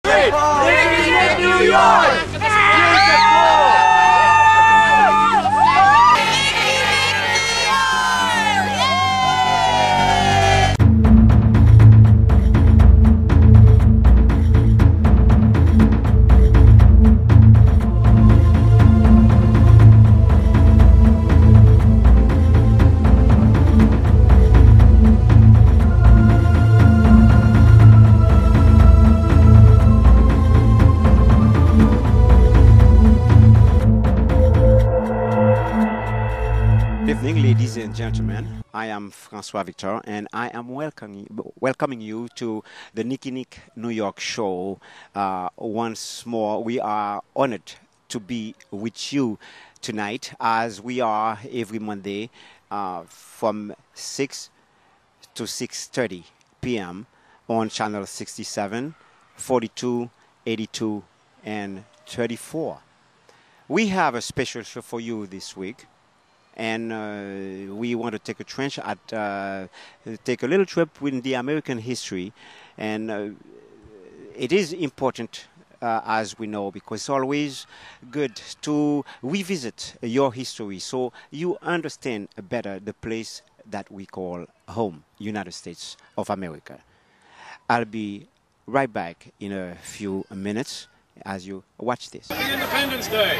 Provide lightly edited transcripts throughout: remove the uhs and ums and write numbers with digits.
Street, living in New York. Good evening, ladies and gentlemen. I am Francois Victor, and I am welcoming you to the Nicky Nick New York show. Once more, we are honored to be with you tonight, as we are every Monday from 6 to 6:30 p.m. on channel 67, 42, 82, and 34. We have a special show for you this week. And we want to take take a little trip in the American history, and it is important, as we know, because it's always good to revisit your history so you understand better the place that we call home, United States of America. I'll be right back in a few minutes as you watch this. Happy Independence Day!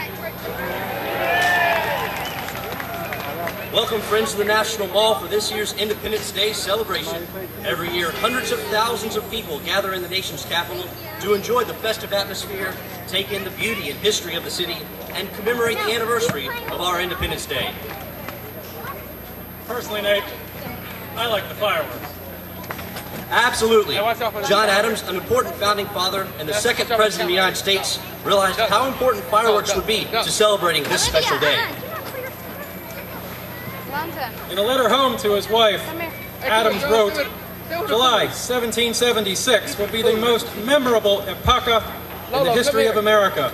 Welcome, friends, to the National Mall for this year's Independence Day celebration. Every year, hundreds of thousands of people gather in the nation's capital to enjoy the festive atmosphere, take in the beauty and history of the city, and commemorate the anniversary of our Independence Day. Personally, Nate, I like the fireworks. Absolutely. John Adams, an important founding father and the second president of the United States, realized how important fireworks would be to celebrating this special day. In a letter home to his wife, Adams wrote, July 1776 will be the most memorable epocha in the history of America.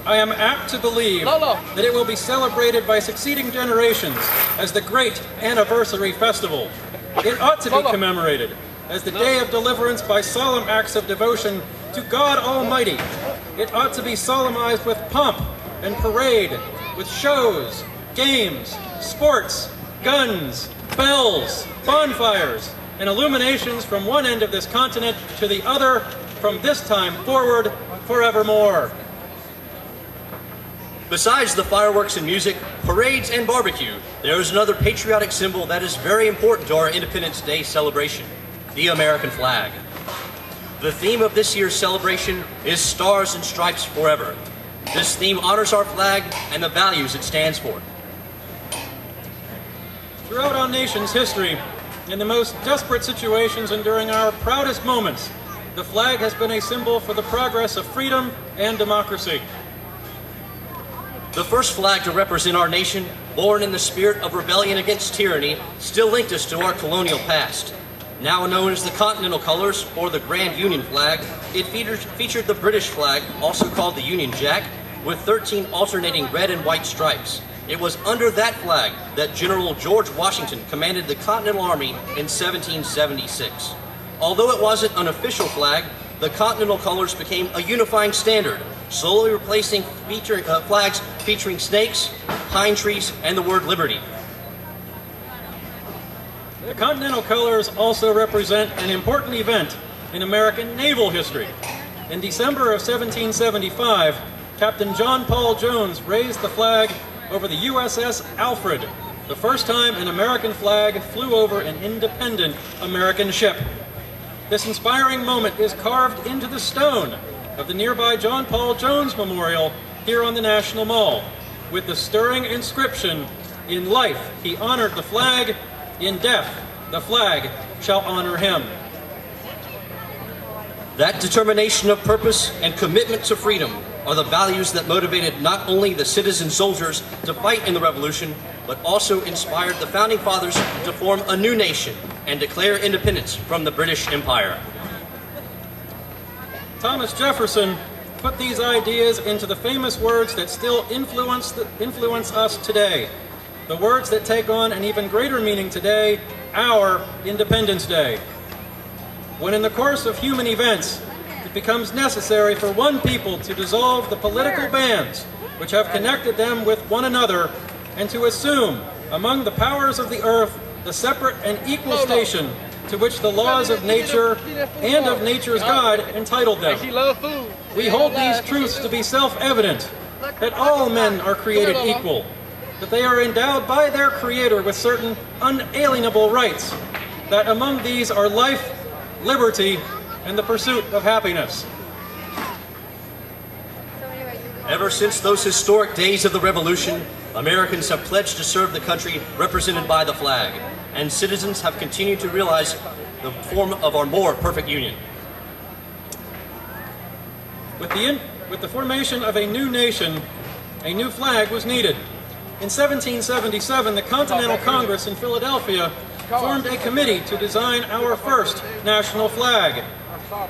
I am apt to believe that it will be celebrated by succeeding generations as the great anniversary festival. It ought to be commemorated as the day of deliverance by solemn acts of devotion to God Almighty. It ought to be solemnized with pomp and parade, with shows, games, sports, guns, bells, bonfires, and illuminations from one end of this continent to the other, from this time forward, forevermore. Besides the fireworks and music, parades and barbecue, there is another patriotic symbol that is very important to our Independence Day celebration, the American flag. The theme of this year's celebration is Stars and Stripes Forever. This theme honors our flag and the values it stands for. Throughout our nation's history, in the most desperate situations and during our proudest moments, the flag has been a symbol for the progress of freedom and democracy. The first flag to represent our nation, born in the spirit of rebellion against tyranny, still linked us to our colonial past. Now known as the Continental Colors, or the Grand Union Flag, it featured the British flag, also called the Union Jack, with 13 alternating red and white stripes. It was under that flag that General George Washington commanded the Continental Army in 1776. Although it wasn't an official flag, the Continental Colors became a unifying standard, slowly replacing flags featuring snakes, pine trees, and the word liberty. The Continental Colors also represent an important event in American naval history. In December of 1775, Captain John Paul Jones raised the flag over the USS Alfred, the first time an American flag flew over an independent American ship. This inspiring moment is carved into the stone of the nearby John Paul Jones Memorial here on the National Mall, with the stirring inscription, "In life he honored the flag, in death the flag shall honor him." That determination of purpose and commitment to freedom are the values that motivated not only the citizen soldiers to fight in the Revolution, but also inspired the Founding Fathers to form a new nation and declare independence from the British Empire. Thomas Jefferson put these ideas into the famous words that still influence us today, the words that take on an even greater meaning today, our Independence Day. When in the course of human events, the becomes necessary for one people to dissolve the political bands which have connected them with one another and to assume among the powers of the earth the separate and equal station to which the laws of nature and of nature's God entitled them. We hold these truths to be self-evident, that all men are created equal, that they are endowed by their Creator with certain unalienable rights, that among these are life, liberty, and the pursuit of happiness. Ever since those historic days of the Revolution, Americans have pledged to serve the country represented by the flag, and citizens have continued to realize the form of our more perfect union. With the formation of a new nation, a new flag was needed. In 1777, the Continental Congress in Philadelphia formed a committee to design our first national flag.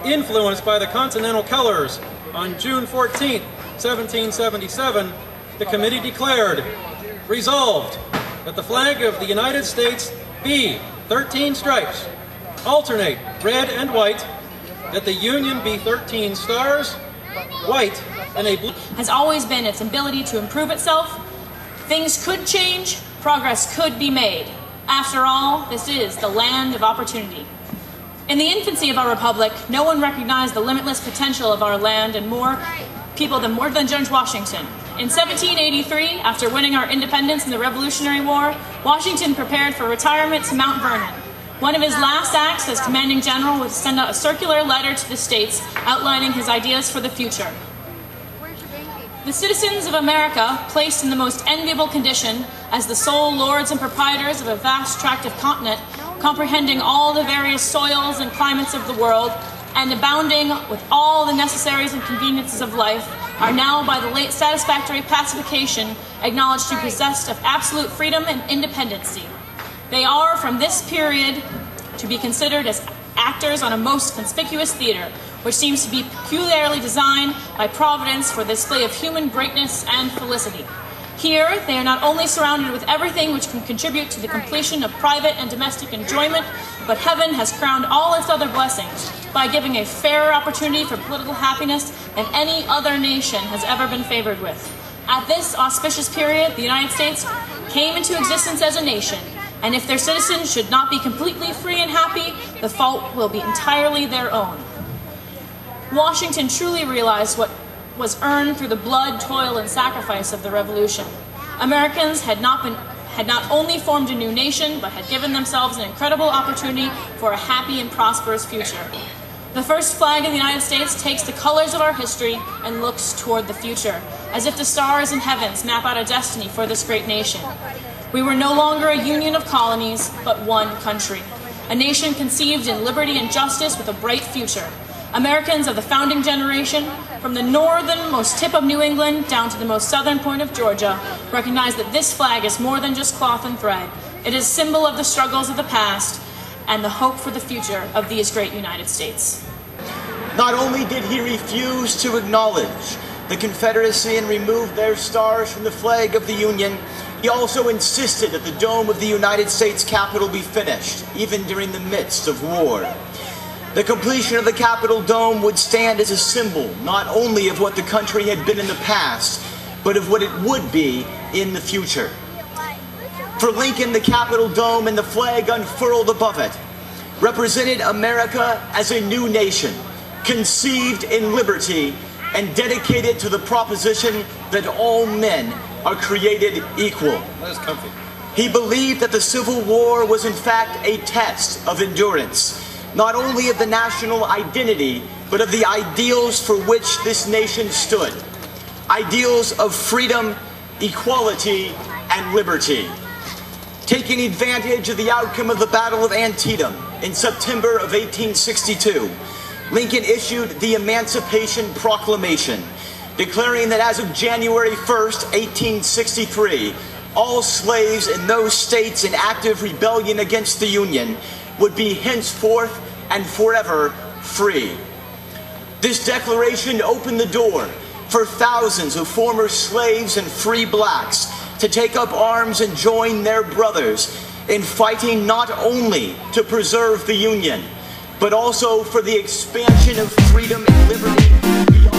Influenced by the Continental colors, on June 14, 1777, the committee declared, resolved, that the flag of the United States be 13 stripes, alternate red and white, that the Union be 13 stars, white and a blue. Has always been its ability to improve itself. Things could change, progress could be made. After all, this is the land of opportunity. In the infancy of our republic, no one recognized the limitless potential of our land and more than George Washington. In 1783, after winning our independence in the Revolutionary War, Washington prepared for retirement to Mount Vernon. One of his last acts as commanding general was to send out a circular letter to the states outlining his ideas for the future. The citizens of America, placed in the most enviable condition as the sole lords and proprietors of a vast tract of continent, comprehending all the various soils and climates of the world, and abounding with all the necessaries and conveniences of life, are now, by the late satisfactory pacification, acknowledged to possess of absolute freedom and independency. They are, from this period, to be considered as actors on a most conspicuous theater, which seems to be peculiarly designed by Providence for the display of human greatness and felicity. Here, they are not only surrounded with everything which can contribute to the completion of private and domestic enjoyment, but heaven has crowned all its other blessings by giving a fairer opportunity for political happiness than any other nation has ever been favored with. At this auspicious period, the United States came into existence as a nation, and if their citizens should not be completely free and happy, the fault will be entirely their own. Washington truly realized what was earned through the blood, toil, and sacrifice of the Revolution. Americans had not only formed a new nation, but had given themselves an incredible opportunity for a happy and prosperous future. The first flag of the United States takes the colors of our history and looks toward the future, as if the stars and heavens map out a destiny for this great nation. We were no longer a union of colonies, but one country, a nation conceived in liberty and justice with a bright future. Americans of the founding generation, from the northernmost tip of New England down to the most southern point of Georgia, recognize that this flag is more than just cloth and thread. It is a symbol of the struggles of the past and the hope for the future of these great United States. Not only did he refuse to acknowledge the Confederacy and remove their stars from the flag of the Union, he also insisted that the dome of the United States Capitol be finished, even during the midst of war. The completion of the Capitol dome would stand as a symbol not only of what the country had been in the past, but of what it would be in the future. For Lincoln, the Capitol dome and the flag unfurled above it represented America as a new nation, conceived in liberty and dedicated to the proposition that all men are created equal. That is comfy. He believed that the Civil War was in fact a test of endurance, not only of the national identity, but of the ideals for which this nation stood. Ideals of freedom, equality, and liberty. Taking advantage of the outcome of the Battle of Antietam in September of 1862, Lincoln issued the Emancipation Proclamation, declaring that as of January 1st, 1863, all slaves in those states in active rebellion against the Union would be henceforth and forever free. This declaration opened the door for thousands of former slaves and free blacks to take up arms and join their brothers in fighting not only to preserve the Union, but also for the expansion of freedom liberty, we